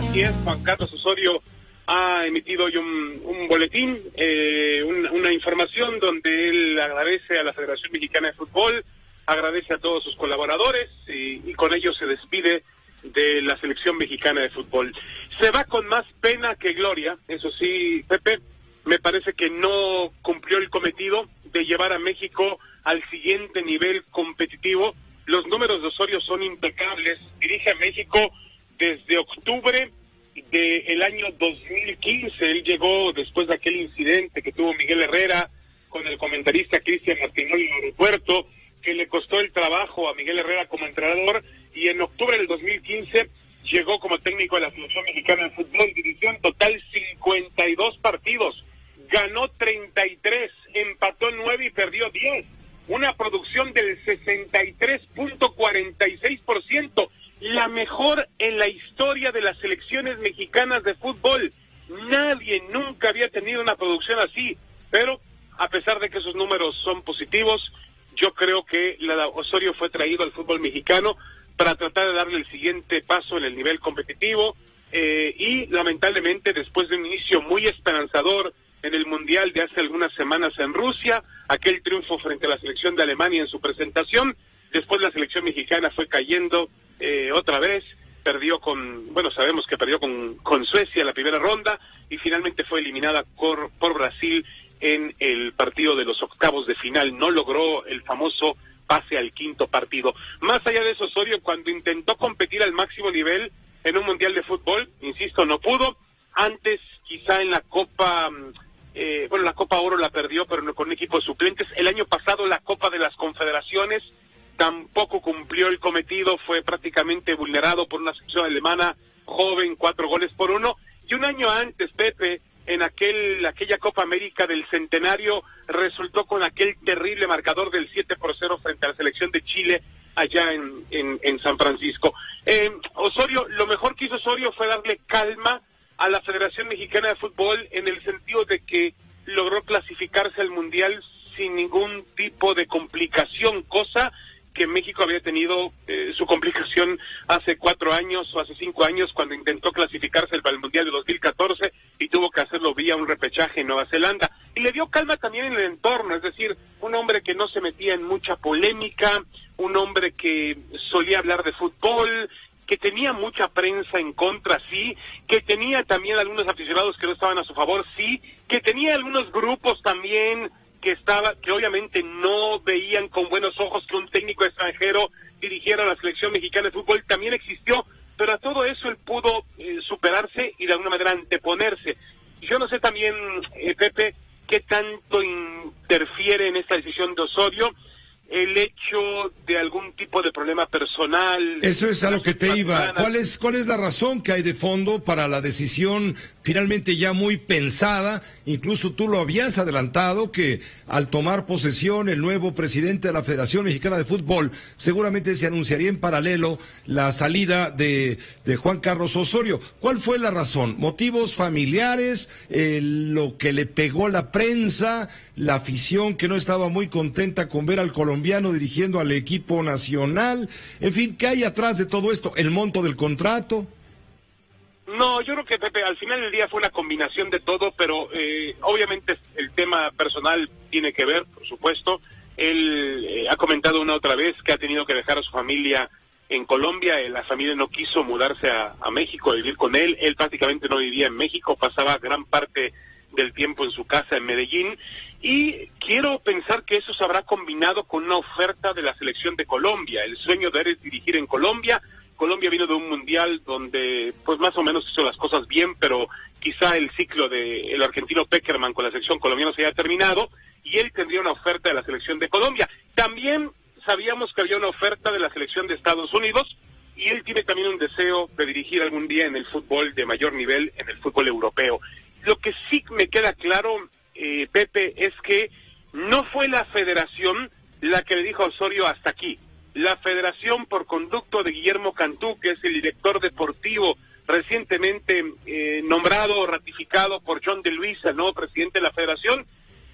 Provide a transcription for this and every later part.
Así es, Juan Carlos Osorio ha emitido hoy un boletín, una información donde él agradece a la Federación Mexicana de Fútbol, agradece a todos sus colaboradores y con ello se despide de la Selección Mexicana de Fútbol. Se va con más pena que gloria, eso sí, Pepe, me parece que no cumplió el cometido de llevar a México al siguiente nivel competitivo. Los números de Osorio son impecables, dirige a México desde octubre del año 2015, él llegó después de aquel incidente que tuvo Miguel Herrera con el comentarista Cristian Martinoli en el aeropuerto, que le costó el trabajo a Miguel Herrera como entrenador, y en octubre del 2015 llegó como técnico de la Selección Mexicana de Fútbol, dirigió en total 52 partidos, ganó 33, empató 9 y perdió 10, una producción del 63.46%, la mejor en la historia de las selecciones mexicanas de fútbol. Nadie nunca había tenido una producción así, pero a pesar de que esos números son positivos, yo creo que Osorio fue traído al fútbol mexicano para tratar de darle el siguiente paso en el nivel competitivo, y lamentablemente después de un inicio muy esperanzador en el Mundial de hace algunas semanas en Rusia, aquel triunfo frente a la selección de Alemania en su presentación, después la selección mexicana fue cayendo otra vez, sabemos que perdió con Suecia en la primera ronda y finalmente fue eliminada por Brasil en el partido de los octavos de final, no logró el famoso pase al quinto partido. Más allá de eso, Osorio, cuando intentó competir al máximo nivel en un mundial de fútbol, insisto, no pudo. Antes, quizá en la Copa, la Copa Oro la perdió, pero no con un equipo de suplentes. El año pasado la Copa de las Confederaciones tampoco cumplió el cometido, fue prácticamente vulnerado por una selección alemana joven, 4-1. Y un año antes, Pepe, en aquella Copa América del Centenario, resultó con aquel terrible marcador del 7-0 frente a la selección de Chile allá en San Francisco. Osorio, lo mejor que hizo Osorio fue darle calma a la Federación Mexicana de Fútbol en el sentido de que logró clasificarse al Mundial sin ningún tipo de complicación, cosa que México había tenido su complicación hace 4 años o hace 5 años cuando intentó clasificarse para el Mundial de 2014 y tuvo que hacerlo vía un repechaje en Nueva Zelanda. Y le dio calma también en el entorno, es decir, un hombre que no se metía en mucha polémica, un hombre que solía hablar de fútbol, que tenía mucha prensa en contra, sí, que tenía también algunos aficionados que no estaban a su favor, sí, que tenía algunos grupos también que obviamente no veían con buenos ojos que un técnico extranjero dirigiera a la selección mexicana de fútbol, también existió, pero a todo eso él pudo superarse y de alguna manera anteponerse. Y yo no sé también, Pepe, qué tanto interfiere en esta decisión de Osorio el hecho de algún tipo de problema personal. Eso es a lo que te iba. ¿Cuál es la razón que hay de fondo para la decisión finalmente ya muy pensada? Incluso tú lo habías adelantado, que al tomar posesión el nuevo presidente de la Federación Mexicana de Fútbol, seguramente se anunciaría en paralelo la salida de Juan Carlos Osorio. ¿Cuál fue la razón? ¿Motivos familiares? ¿Lo que le pegó la prensa? ¿La afición que no estaba muy contenta con ver al colombiano dirigiendo al equipo nacional? En fin, ¿qué hay atrás de todo esto? ¿El monto del contrato? No, yo creo que, Pepe, al final del día fue una combinación de todo, pero obviamente el tema personal tiene que ver, por supuesto. Él ha comentado una otra vez que ha tenido que dejar a su familia en Colombia. La familia no quiso mudarse a México a vivir con él. Él prácticamente no vivía en México, pasaba gran parte del tiempo en su casa en Medellín, y quiero pensar que eso se habrá combinado con una oferta de la selección de Colombia. El sueño de él es dirigir en Colombia. Colombia vino de un mundial donde pues más o menos hizo las cosas bien, pero quizá el ciclo del argentino Peckerman con la selección colombiana se haya terminado y él tendría una oferta de la selección de Colombia. También sabíamos que había una oferta de la selección de Estados Unidos y él tiene también un deseo de dirigir algún día en el fútbol de mayor nivel, en el fútbol europeo. Lo que sí me queda claro, Pepe, es que no fue la federación la que le dijo a Osorio hasta aquí. La federación, por conducto de Guillermo Cantú, que es el director deportivo recientemente nombrado o ratificado por John de Luisa, el nuevo presidente de la federación,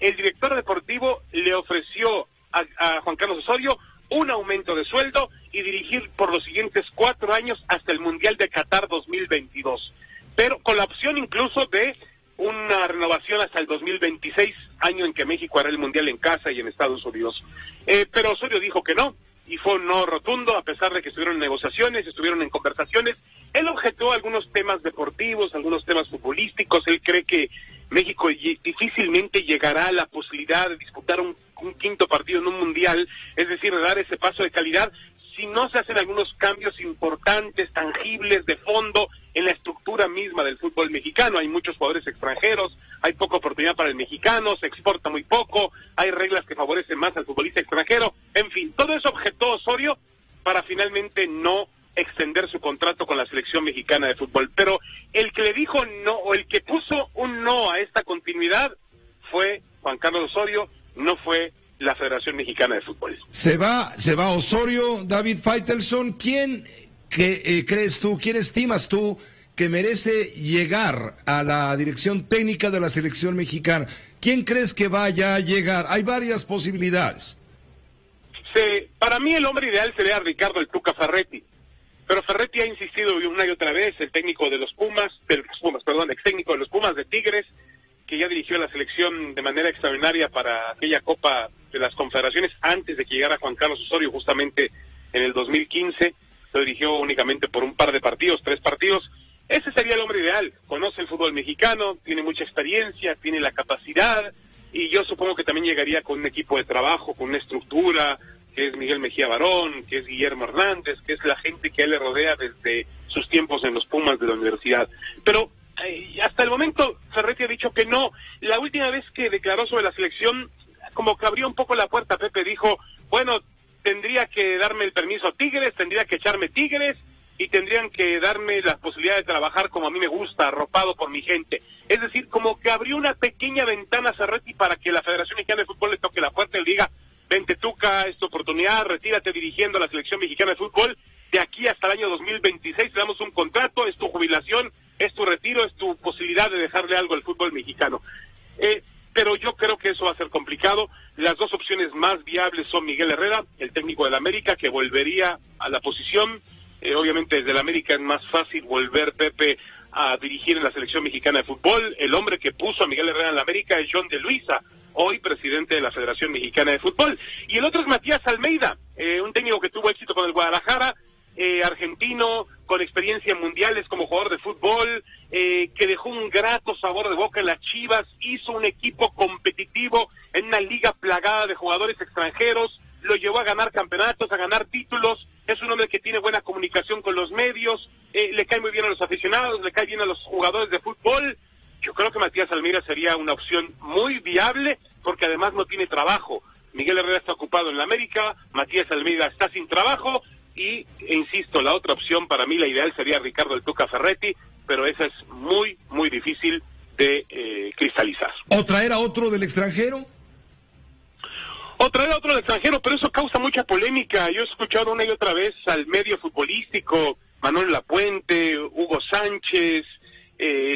el director deportivo le ofreció a Juan Carlos Osorio un aumento de sueldo y dirigir por los siguientes 4 años hasta el Mundial de Qatar 2022, pero con la opción incluso de una renovación hasta el 2026, año en que México hará el Mundial en casa y en Estados Unidos. Pero Osorio dijo que no, y fue un no rotundo, a pesar de que estuvieron en negociaciones, estuvieron en conversaciones. Él objetó algunos temas deportivos, algunos temas futbolísticos. Él cree que México difícilmente llegará a la posibilidad de disputar un quinto partido en un Mundial, es decir, de dar ese paso de calidad, si no se hacen algunos cambios importantes, tangibles, de fondo, en la estructura misma del fútbol mexicano. Hay muchos jugadores extranjeros, hay poca oportunidad para el mexicano, se exporta muy poco, hay reglas que favorecen más al futbolista extranjero, en fin, todo eso objetó Osorio para finalmente no extender su contrato con la selección mexicana de fútbol. Pero el que le dijo no, o el que puso un no a esta continuidad, fue Juan Carlos Osorio, no fue la Federación Mexicana de Fútbol. Se va Osorio, David Faitelson. ¿Quién crees tú, quién estimas tú que merece llegar a la dirección técnica de la selección mexicana? ¿Quién crees que vaya a llegar? Hay varias posibilidades. Para mí el hombre ideal sería Ricardo el Tuca Ferretti, pero Ferretti ha insistido una y otra vez, el técnico de los Pumas, ex técnico de los Pumas de Tigres, que ya dirigió la selección de manera extraordinaria para aquella Copa de las Confederaciones antes de que llegara Juan Carlos Osorio, justamente en el 2015, lo dirigió únicamente por un par de partidos, 3 partidos. Ese sería el hombre ideal, conoce el fútbol mexicano, tiene mucha experiencia, tiene la capacidad, y yo supongo que también llegaría con un equipo de trabajo, con una estructura, que es Miguel Mejía Barón, que es Guillermo Hernández, que es la gente que a él le rodea desde sus tiempos en los Pumas de la universidad. Pero hasta el momento Ferretti ha dicho que no. La última vez que declaró sobre la selección, como que abrió un poco la puerta, Pepe dijo, bueno, tendría que darme el permiso a Tigres, tendría que echarme Tigres y tendrían que darme la posibilidad de trabajar como a mí me gusta, arropado por mi gente. Es decir, como que abrió una pequeña ventana a Ferretti para que la Federación Mexicana de Fútbol le toque la puerta y le diga, vente Tuca, es tu oportunidad, retírate dirigiendo a la Selección Mexicana de Fútbol, de aquí hasta el año 2026 te damos un contrato, es tu jubilación, es tu retiro, es tu posibilidad de dejarle algo al fútbol mexicano. Pero yo creo que eso va a ser complicado. Las dos opciones más viables son Miguel Herrera, el técnico del América, que volvería a la posición. Obviamente desde el América es más fácil volver, Pepe, a dirigir en la Selección Mexicana de Fútbol. El hombre que puso a Miguel Herrera en la América es John de Luisa, hoy presidente de la Federación Mexicana de Fútbol. Y el otro es Matías Almeida, un técnico que tuvo éxito con el Guadalajara, argentino, con experiencia en mundiales como jugador de fútbol, que dejó un grato sabor de boca en las Chivas, hizo un equipo competitivo en una liga plagada de jugadores extranjeros, lo llevó a ganar campeonatos, a ganar títulos. Es un hombre que tiene buena comunicación con los medios, le cae muy bien a los aficionados, le cae bien a los jugadores de fútbol. Yo creo que Matías Almeida sería una opción muy viable, porque además no tiene trabajo. Miguel Herrera está ocupado en la América, Matías Almeida está sin trabajo, y insisto, la otra opción para mí, la ideal, sería Ricardo el Tuca Ferretti, pero esa es muy, muy difícil de cristalizar. ¿O traer a otro del extranjero? O traer a otro del extranjero, pero eso causa mucha polémica. Yo he escuchado una y otra vez al medio futbolístico, Manuel Lapuente, Hugo Sánchez,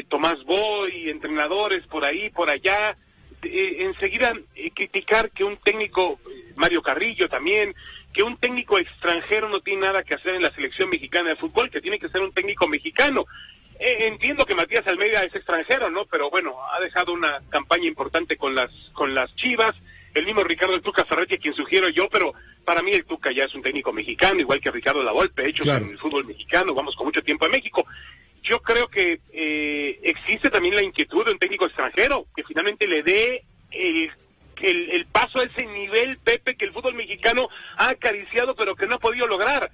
Tomás Boy, entrenadores por ahí, por allá, enseguida criticar que un técnico, Mario Carrillo también, que un técnico extranjero no tiene nada que hacer en la Selección Mexicana de Fútbol, que tiene que ser un técnico mexicano. Entiendo que Matías Almeida es extranjero, ¿no? Pero bueno, ha dejado una campaña importante con las Chivas. El mismo Ricardo el Tuca Ferretti, a quien sugiero yo, pero para mí el Tuca ya es un técnico mexicano, igual que Ricardo Lavolpe, hechos claro, en el fútbol mexicano, vamos con mucho tiempo en México. Yo creo que existe también la inquietud de un técnico extranjero, que finalmente le dé el paso a ese nivel, Pepe, que el fútbol mexicano ha acariciado, pero que no ha podido lograr.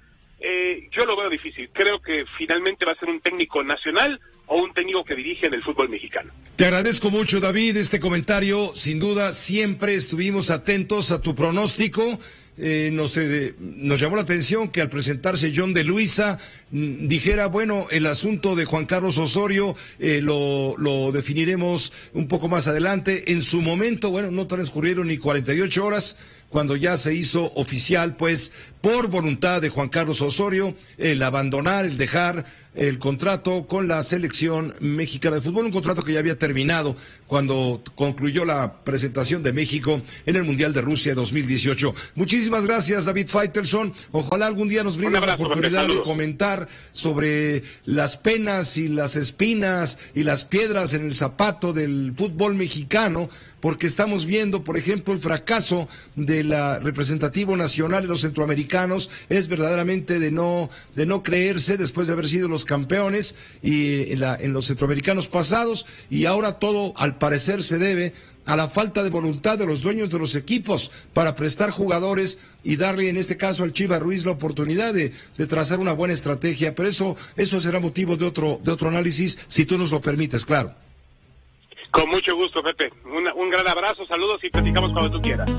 Yo lo veo difícil. Creo que finalmente va a ser un técnico nacional o un técnico que dirige en el fútbol mexicano. Te agradezco mucho, David, este comentario. Sin duda, siempre estuvimos atentos a tu pronóstico. Nos llamó la atención que al presentarse John de Luisa dijera, bueno, el asunto de Juan Carlos Osorio lo definiremos un poco más adelante. En su momento, bueno, no transcurrieron ni 48 horas cuando ya se hizo oficial, pues, por voluntad de Juan Carlos Osorio, el abandonar, el dejar el contrato con la selección mexicana de fútbol, un contrato que ya había terminado cuando concluyó la presentación de México en el Mundial de Rusia 2018. Muchísimas gracias, David Faitelson. Ojalá algún día nos brindes la oportunidad de comentar sobre las penas y las espinas y las piedras en el zapato del fútbol mexicano, porque estamos viendo, por ejemplo, el fracaso de la representativo nacional de los centroamericanos es verdaderamente de no creerse, después de haber sido los campeones y en los centroamericanos pasados, y ahora todo al parecer se debe a la falta de voluntad de los dueños de los equipos para prestar jugadores y darle, en este caso, al Chiva Ruiz la oportunidad de trazar una buena estrategia. Pero eso será motivo de otro análisis, si tú nos lo permites, claro. Con mucho gusto, Pepe. Un gran abrazo, saludos y platicamos cuando tú quieras.